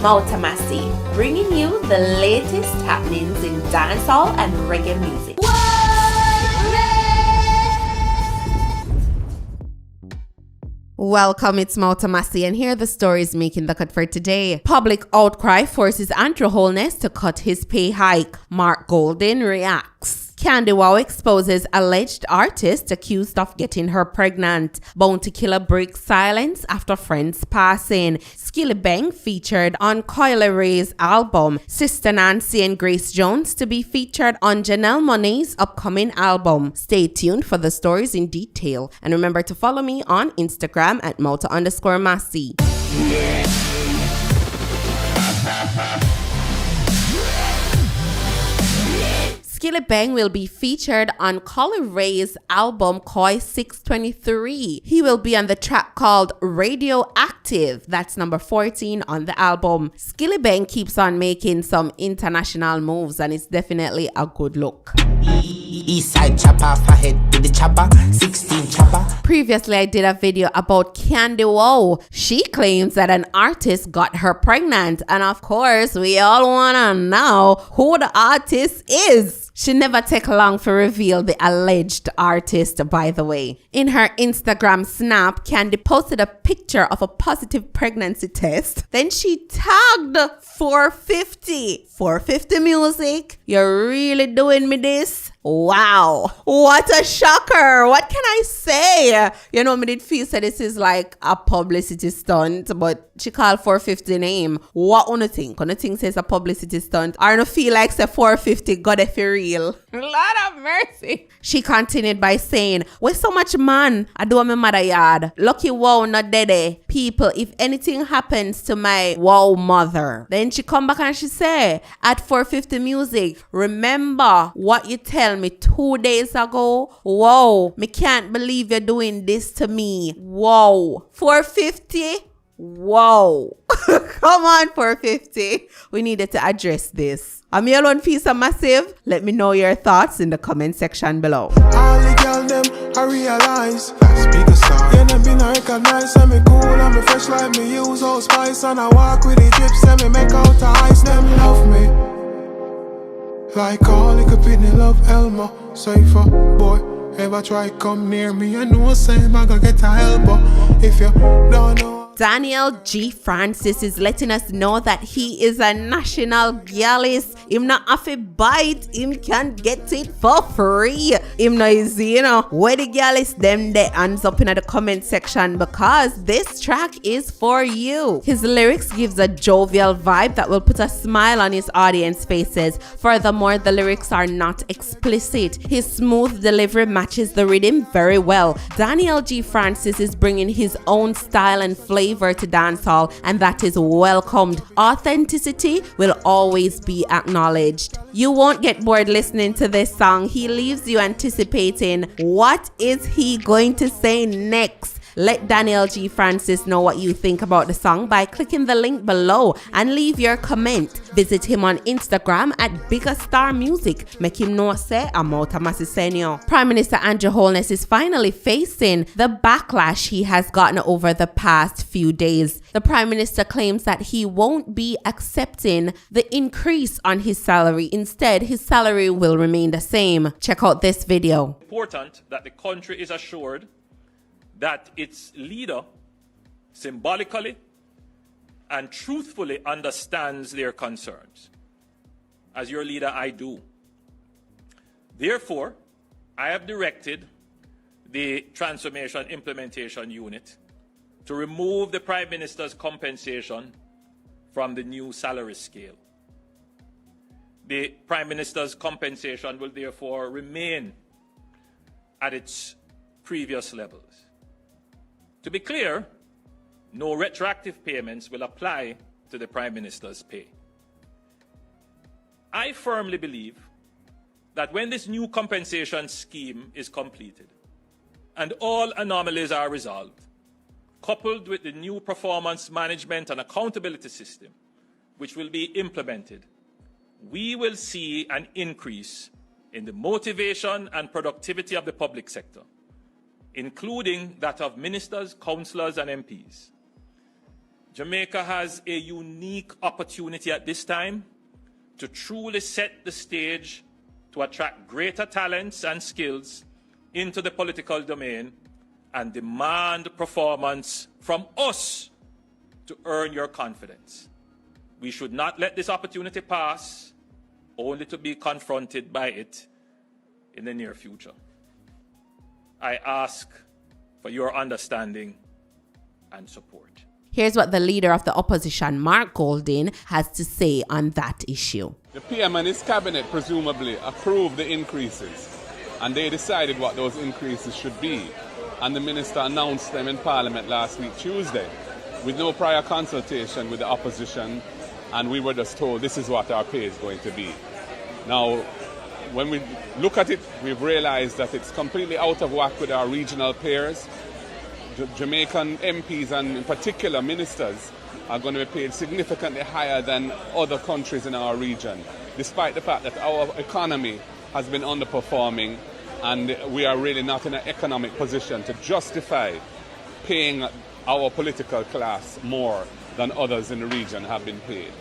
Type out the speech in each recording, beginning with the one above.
Mautamasi, bringing you the latest happenings in dancehall and reggae music. Welcome, it's Mautamasi, and here are the stories making the cut for today. Public outcry forces Andrew Holness to cut his pay hike. Mark Golden reacts. Candy Wow exposes alleged artist accused of getting her pregnant. Bounty Killer breaks silence after friend's passing. Skillibeng featured on Coyle Ray's album. Sister Nancy and Grace Jones to be featured on Janelle Monáe's upcoming album. Stay tuned for the stories in detail. And remember to follow me on Instagram at Mauta_Masi. Skillibeng will be featured on Coyle Ray's album Koi 623. He will be on the track called Radioactive. That's number 14 on the album. Skillibeng keeps on making some international moves, and it's definitely a good look. Eastside chopper, head with the chopper, 16 chopper. Previously, I did a video about Candy Wow. She claims that an artist got her pregnant, and of course, we all wanna know who the artist is. She never take long to reveal the alleged artist, by the way. In her Instagram snap, Candy posted a picture of a positive pregnancy test. Then she tagged 450. 450 music. You're really doing me this? Wow. What a shocker. What can I say? You know, me did feel that this is like a publicity stunt, but she called 450 name. What on you think? On you think says a publicity stunt? Or no feel like say 450 got it for real? Lord of mercy. She continued by saying, with so much man, I do my mother yard. Lucky wow not dead. People, if anything happens to my wow mother. Then she come back and she say, at 450 music, remember what you tell me 2 days ago? Whoa, me can't believe you're doing this to me. Whoa, 450? Whoa. Come on, 450. We needed to address this. Am you alone feel so massive? Let me know your thoughts in the comment section below. All the girl them, I realize speak a star. You never been recognized. And me cool and me fresh like me use all spice. And I walk with the drips and me make out the ice. Them love me like all the company love Elmo. Cypher boy, ever try come near me? I know same I gonna get a elbow. If you don't know. Daniel G. Francis is letting us know that he is a national Gyallis. Him not have to bite, him can get it for free. Him no easy, you know. Where the Gyallis them they hands up in the comment section, because this track is for you. His lyrics gives a jovial vibe that will put a smile on his audience faces. Furthermore, the lyrics are not explicit. His smooth delivery matches the rhythm very well. Daniel G. Francis is bringing his own style and flavor to dancehall, and that is welcomed. Authenticity will always be acknowledged. You won't get bored listening to this song. He leaves you anticipating what is he going to say next. Let Daniel G. Francis know what you think about the song by clicking the link below and leave your comment. Visit him on Instagram at BiggerStarMusic. Make him know say I'm Mautamasi Senyo. Prime Minister Andrew Holness is finally facing the backlash he has gotten over the past few days. The Prime Minister claims that he won't be accepting the increase on his salary. Instead, his salary will remain the same. Check out this video. Important that the country is assured that its leader symbolically and truthfully understands their concerns. As your leader, I do. Therefore, I have directed the Transformation Implementation Unit to remove the Prime Minister's compensation from the new salary scale. The Prime Minister's compensation will therefore remain at its previous levels. To be clear, no retroactive payments will apply to the Prime Minister's pay. I firmly believe that when this new compensation scheme is completed and all anomalies are resolved, coupled with the new performance management and accountability system, which will be implemented, we will see an increase in the motivation and productivity of the public sector, including that of ministers, councillors, and MPs. Jamaica has a unique opportunity at this time to truly set the stage to attract greater talents and skills into the political domain and demand performance from us to earn your confidence. We should not let this opportunity pass only to be confronted by it in the near future. I ask for your understanding and support. Here's what the leader of the opposition, Mark Golding, has to say on that issue. The PM and his cabinet presumably approved the increases, and they decided what those increases should be. And the minister announced them in Parliament last week, Tuesday, with no prior consultation with the opposition, and we were just told this is what our pay is going to be. Now, when we look at it, we've realized that it's completely out of whack with our regional peers. Jamaican MPs and in particular ministers are going to be paid significantly higher than other countries in our region, despite the fact that our economy has been underperforming and we are really not in an economic position to justify paying our political class more than others in the region have been paid.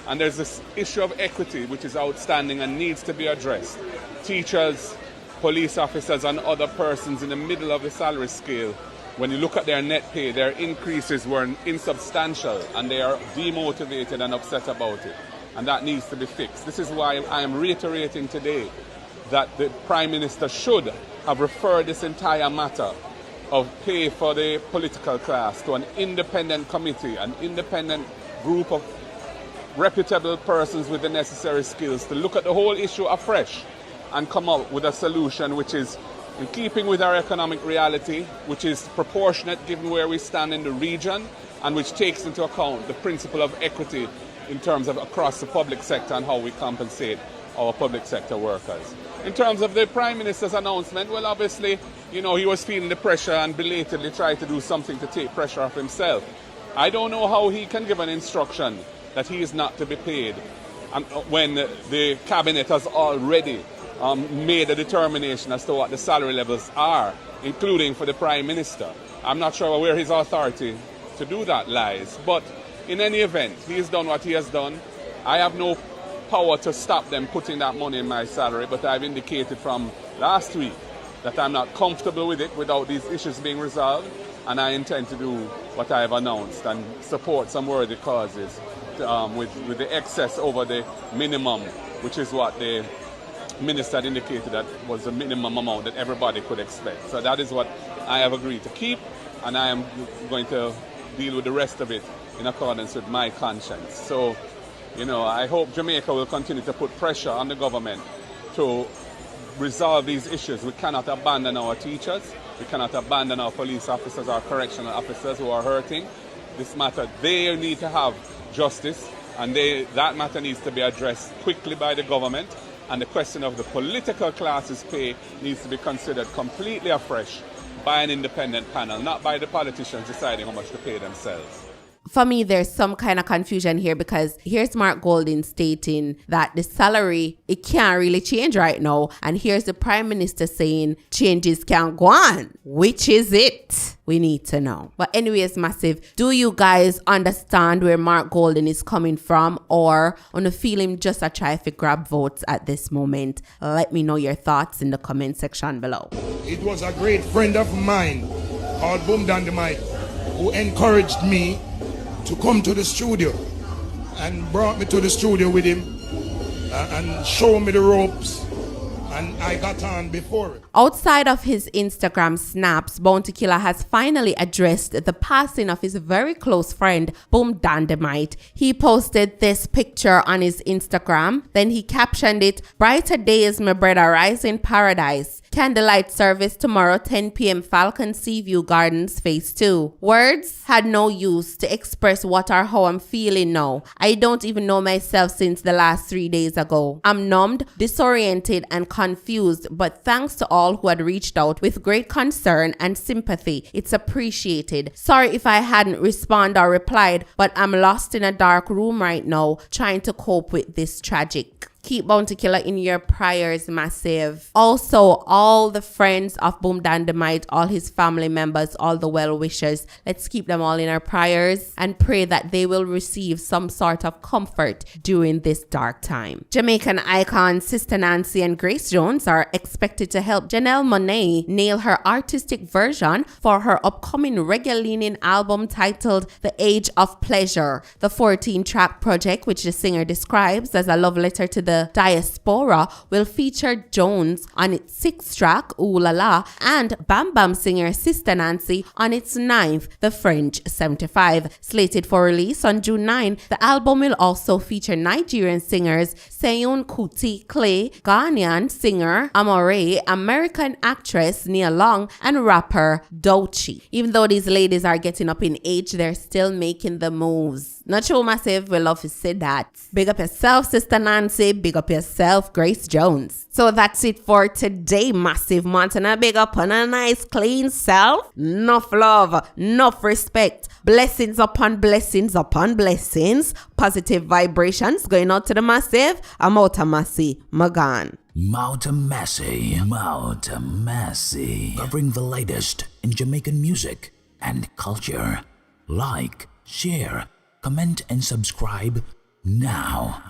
And there's this issue of equity which is outstanding and needs to be addressed. Teachers, police officers and other persons in the middle of the salary scale, when you look at their net pay, their increases were insubstantial and they are demotivated and upset about it. And that needs to be fixed. This is why I am reiterating today that the Prime Minister should have referred this entire matter of pay for the political class to an independent committee, an independent group of reputable persons with the necessary skills to look at the whole issue afresh and come up with a solution which is in keeping with our economic reality, which is proportionate given where we stand in the region, and which takes into account the principle of equity in terms of across the public sector and how we compensate our public sector workers. In terms of the Prime Minister's announcement, well, obviously, he was feeling the pressure and belatedly tried to do something to take pressure off himself. I don't know how he can give an instruction that he is not to be paid when the Cabinet has already made a determination as to what the salary levels are, including for the Prime Minister. I'm not sure where his authority to do that lies, but in any event, he has done what he has done. I have no power to stop them putting that money in my salary, but I've indicated from last week that I'm not comfortable with it without these issues being resolved, and I intend to do what I have announced and support some worthy causes with the excess over the minimum, which is what the Minister had indicated that was the minimum amount that everybody could expect. So that is what I have agreed to keep, and I am going to deal with the rest of it in accordance with my conscience. So, I hope Jamaica will continue to put pressure on the government to resolve these issues. We cannot abandon our teachers. We cannot abandon our police officers, our correctional officers who are hurting. This matter, they need to have justice, and that matter needs to be addressed quickly by the government. And the question of the political class's pay needs to be considered completely afresh by an independent panel, not by the politicians deciding how much to pay themselves. For me, there's some kind of confusion here because here's Mark Golding stating that the salary, it can't really change right now. And here's the Prime Minister saying changes can't go on. Which is it? We need to know. But anyways, Massive, do you guys understand where Mark Golding is coming from, or on a feeling just a try to grab votes at this moment? Let me know your thoughts in the comment section below. It was a great friend of mine called Boom Dynamite who encouraged me to come to the studio and brought me to the studio with him and showed me the ropes, and I got on before it. Outside of his Instagram snaps, Bounty Killer has finally addressed the passing of his very close friend, Boom Dynamite. He posted this picture on his Instagram. Then he captioned it, "Brighter days, my brother, rise in paradise. Candlelight service tomorrow, 10 p.m. Falcon Seaview Gardens, Phase 2. Words had no use to express what or how I'm feeling now. I don't even know myself since the last 3 days ago. I'm numbed, disoriented, and confused, but thanks to all who had reached out with great concern and sympathy. It's appreciated. Sorry if I hadn't responded or replied, but I'm lost in a dark room right now, trying to cope with this tragic." Keep Bounty Killer in your prayers, massive. Also, all the friends of Boom Dynamite, all his family members, all the well-wishers, let's keep them all in our prayers and pray that they will receive some sort of comfort during this dark time. Jamaican icon Sister Nancy and Grace Jones are expected to help Janelle Monáe nail her artistic version for her upcoming reggae-leaning album titled The Age of Pleasure. The 14-track project, which the singer describes as a love letter to the diaspora, will feature Jones on its 6th track, Ooh La La, and Bam Bam singer Sister Nancy on its 9th, The French 75. Slated for release on June 9, the album will also feature Nigerian singers Seun Kuti Clay, Ghanaian singer Amore, American actress Nia Long, and rapper Doechii. Even though these ladies are getting up in age, they're still making the moves. Not true, massive. We love to say that. Big up yourself, Sister Nancy. Big up yourself, Grace Jones. So that's it for today, massive Montana. Big up on a nice clean self. Enough love, enough respect. Blessings upon blessings upon blessings. Positive vibrations going out to the massive. I'm out of Massey. Magan. Massey. Covering the latest in Jamaican music and culture. Like, share, comment and subscribe now.